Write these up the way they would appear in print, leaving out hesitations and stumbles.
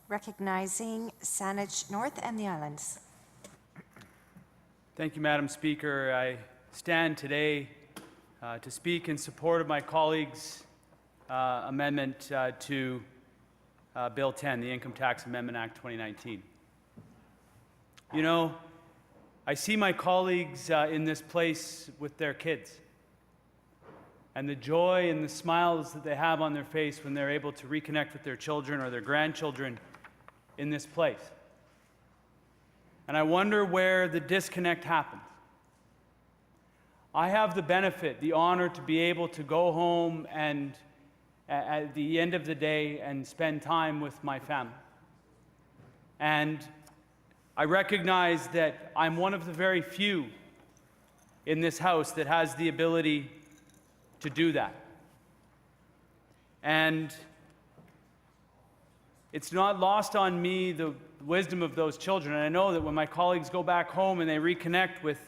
recognizing Saanich North and the Islands. Thank you, Madam Speaker. I stand today to speak in support of my colleagues' amendment to Bill 10, the Income Tax Amendment Act 2019. You know, I see my colleagues in this place with their kids and the joy and the smiles that they have on their face when they're able to reconnect with their children or their grandchildren in this place. And I wonder where the disconnect happens. I have the benefit, the honor to be able to go home and at the end of the day and spend time with my family. And I recognize that I'm one of the very few in this house that has the ability to do that. And it's not lost on me the wisdom of those children. And I know that when my colleagues go back home and they reconnect with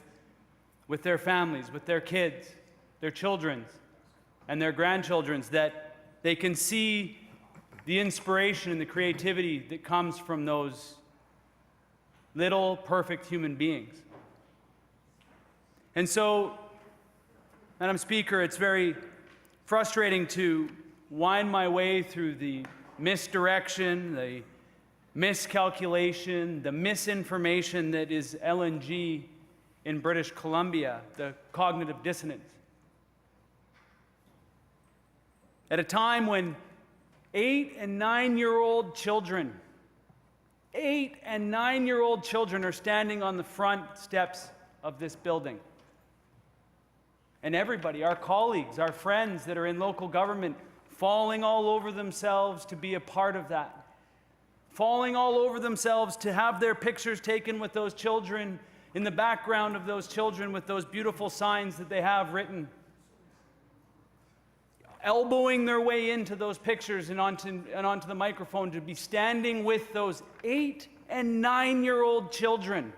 their families, with their kids, their children's, and their grandchildren's, that they can see the inspiration and the creativity that comes from those little perfect human beings. And so, Madam Speaker, it's very frustrating to wind my way through the misdirection, the miscalculation, the misinformation that is LNG in British Columbia, the cognitive dissonance. At a time when 8- and 9-year-old children, 8- and 9-year-old children are standing on the front steps of this building. And everybody, our colleagues, our friends that are in local government, falling all over themselves to be a part of that. Falling all over themselves to have their pictures taken with those children, in the background of those children with those beautiful signs that they have written. Elbowing their way into those pictures and onto the microphone to be standing with those 8- and 9-year-old children.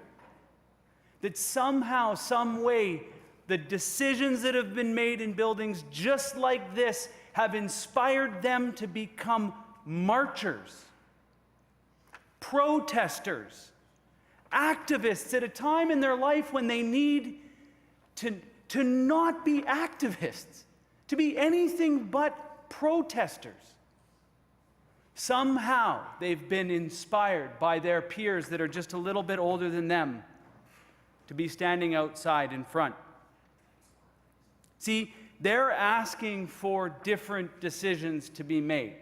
That somehow, some way, the decisions that have been made in buildings just like this have inspired them to become marchers, protesters, activists at a time in their life when they need to not be activists, to be anything but protesters. Somehow they've been inspired by their peers that are just a little bit older than them to be standing outside in front. See, they're asking for different decisions to be made.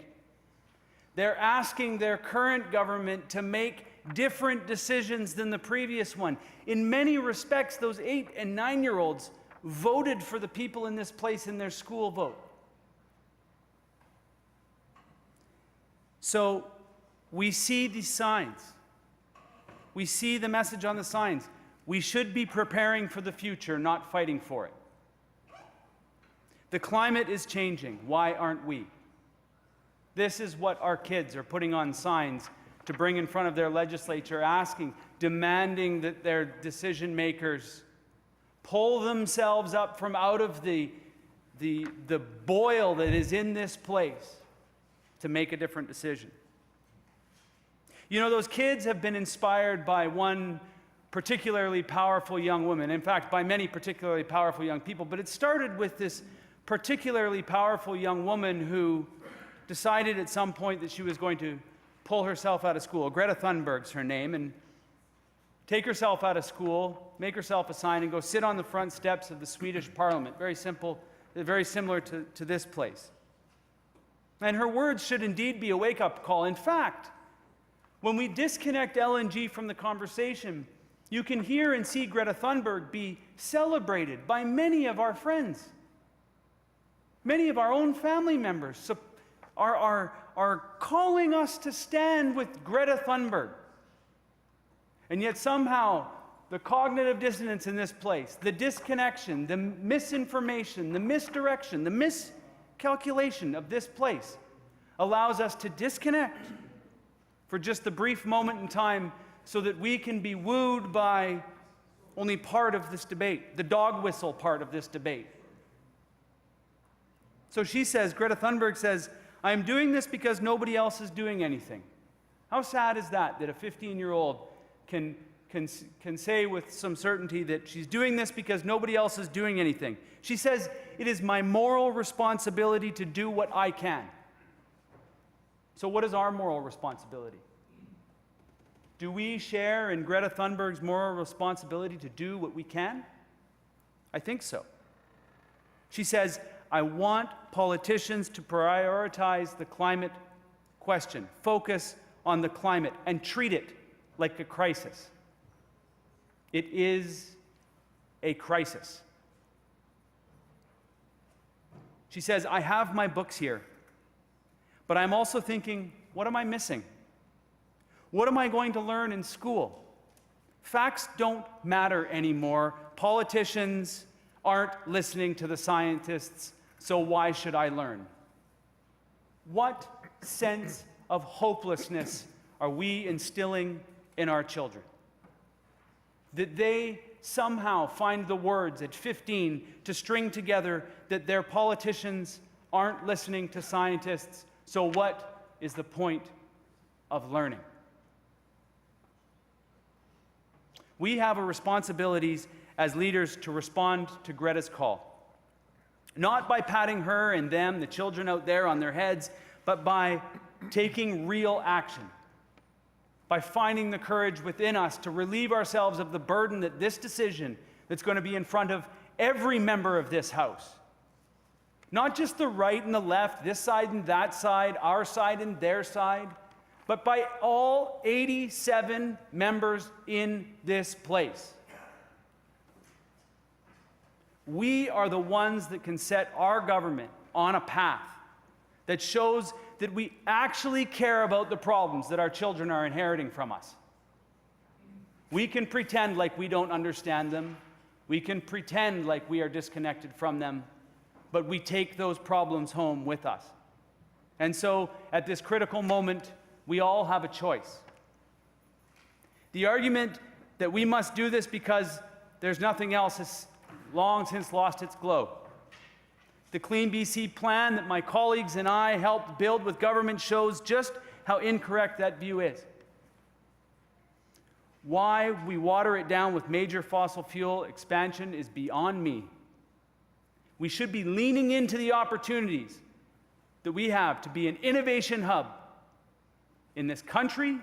They're asking their current government to make different decisions than the previous one. In many respects, those 8- and 9-year-olds voted for the people in this place in their school vote. So we see these signs. We see the message on the signs. We should be preparing for the future, not fighting for it. The climate is changing. Why aren't we? This is what our kids are putting on signs to bring in front of their legislature, asking, demanding that their decision makers pull themselves up from out of the boil that is in this place to make a different decision. You know, those kids have been inspired by one particularly powerful young woman. In fact, by many particularly powerful young people. But it started with this particularly powerful young woman who decided at some point that she was going to pull herself out of school. Greta Thunberg's her name, and take herself out of school, make herself a sign, and go sit on the front steps of the Swedish Parliament. Very simple, very similar to this place. And her words should indeed be a wake-up call. In fact, when we disconnect LNG from the conversation, you can hear and see Greta Thunberg be celebrated by many of our friends. Many of our own family members are calling us to stand with Greta Thunberg. And yet somehow the cognitive dissonance in this place, the disconnection, the misinformation, the misdirection, the miscalculation of this place allows us to disconnect for just the brief moment in time so that we can be wooed by only part of this debate, the dog whistle part of this debate. So she says, Greta Thunberg says, I am doing this because nobody else is doing anything. How sad is that a 15-year-old can say with some certainty that she's doing this because nobody else is doing anything? She says, it is my moral responsibility to do what I can. So what is our moral responsibility? Do we share in Greta Thunberg's moral responsibility to do what we can? I think so. She says, I want politicians to prioritize the climate question, focus on the climate, and treat it like a crisis. It is a crisis. She says, I have my books here, but I'm also thinking, what am I missing? What am I going to learn in school? Facts don't matter anymore. Politicians aren't listening to the scientists, so why should I learn? What sense of hopelessness are we instilling in our children? That they somehow find the words at 15 to string together that their politicians aren't listening to scientists, so what is the point of learning? We have a responsibility as leaders to respond to Greta's call. Not by patting her and them, the children out there, on their heads, but by taking real action. By finding the courage within us to relieve ourselves of the burden that this decision that's going to be in front of every member of this House, not just the right and the left, this side and that side, our side and their side, but by all 87 members in this place. We are the ones that can set our government on a path that shows that we actually care about the problems that our children are inheriting from us. We can pretend like we don't understand them. We can pretend like we are disconnected from them, but we take those problems home with us. And so, at this critical moment, we all have a choice. The argument that we must do this because there's nothing else has long since lost its glow. The Clean BC plan that my colleagues and I helped build with government shows just how incorrect that view is. Why we water it down with major fossil fuel expansion is beyond me. We should be leaning into the opportunities that we have to be an innovation hub in this country,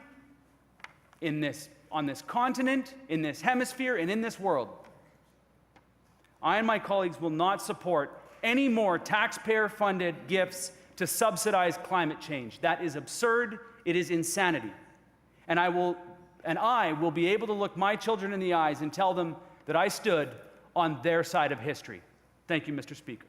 on this continent, in this hemisphere, and in this world. I and my colleagues will not support any more taxpayer-funded gifts to subsidize climate change. That is absurd. It is insanity. And I will be able to look my children in the eyes and tell them that I stood on their side of history. Thank you, Mr. Speaker.